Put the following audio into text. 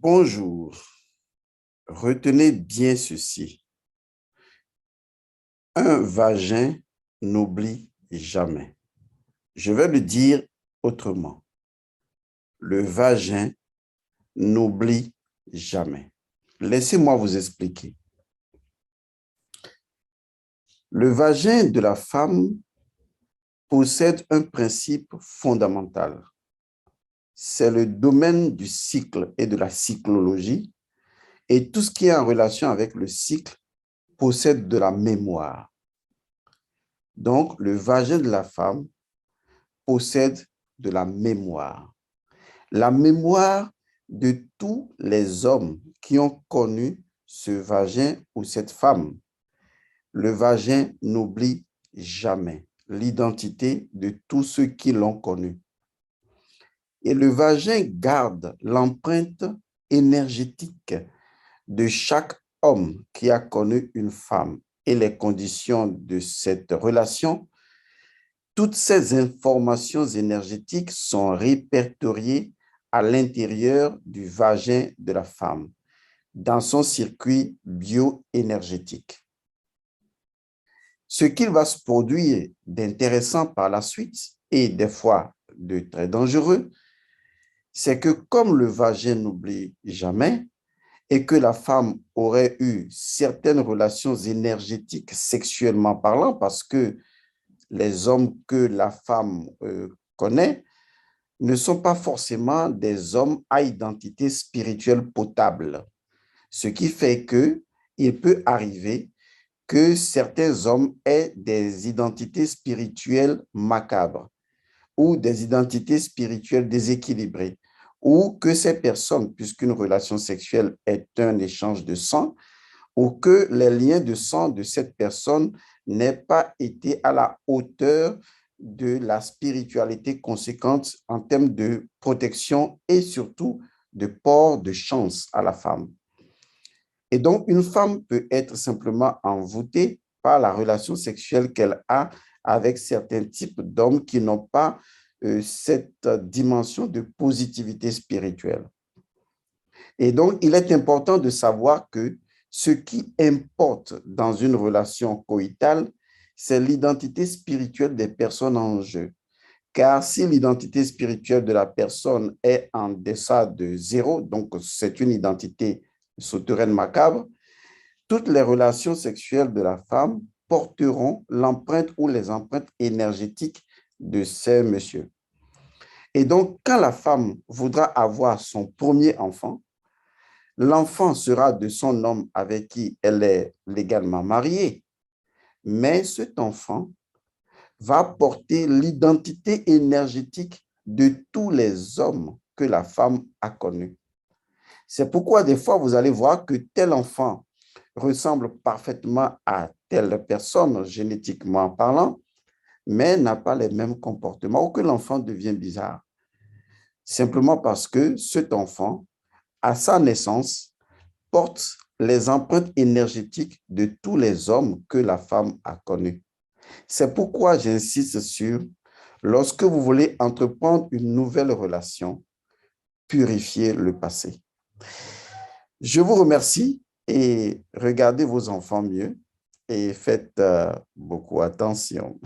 Bonjour, retenez bien ceci. Un vagin n'oublie jamais. Je vais le dire autrement. Le vagin n'oublie jamais. Laissez-moi vous expliquer. Le vagin de la femme possède un principe fondamental. C'est le domaine du cycle et de la cyclologie, et tout ce qui est en relation avec le cycle possède de la mémoire. Donc, le vagin de la femme possède de la mémoire. La mémoire de tous les hommes qui ont connu ce vagin ou cette femme. Le vagin n'oublie jamais l'identité de tous ceux qui l'ont connu. Et le vagin garde l'empreinte énergétique de chaque homme qui a connu une femme et les conditions de cette relation. Toutes ces informations énergétiques sont répertoriées à l'intérieur du vagin de la femme, dans son circuit bioénergétique. Ce qu'il va se produire d'intéressant par la suite, et des fois de très dangereux, c'est que comme le vagin n'oublie jamais et que la femme aurait eu certaines relations énergétiques sexuellement parlant, parce que les hommes que la femme connaît ne sont pas forcément des hommes à identité spirituelle potable. Ce qui fait qu'il peut arriver que certains hommes aient des identités spirituelles macabres ou des identités spirituelles déséquilibrées, ou que ces personnes, puisqu'une relation sexuelle est un échange de sang, ou que les liens de sang de cette personne n'aient pas été à la hauteur de la spiritualité conséquente en termes de protection et surtout de port de chance à la femme. Et donc, une femme peut être simplement envoûtée par la relation sexuelle qu'elle a avec certains types d'hommes qui n'ont pas cette dimension de positivité spirituelle. Et donc, il est important de savoir que ce qui importe dans une relation coïtale, c'est l'identité spirituelle des personnes en jeu. Car si l'identité spirituelle de la personne est en deçà de zéro, donc c'est une identité souterraine macabre, toutes les relations sexuelles de la femme porteront l'empreinte ou les empreintes énergétiques de ces messieurs. Et donc, quand la femme voudra avoir son premier enfant, l'enfant sera de son homme avec qui elle est légalement mariée, mais cet enfant va porter l'identité énergétique de tous les hommes que la femme a connus. C'est pourquoi des fois, vous allez voir que tel enfant ressemble parfaitement à telle personne, génétiquement parlant, mais n'a pas les mêmes comportements ou que l'enfant devient bizarre. Simplement parce que cet enfant, à sa naissance, porte les empreintes énergétiques de tous les hommes que la femme a connus. C'est pourquoi j'insiste sur, lorsque vous voulez entreprendre une nouvelle relation, purifiez le passé. Je vous remercie et regardez vos enfants mieux et faites beaucoup attention.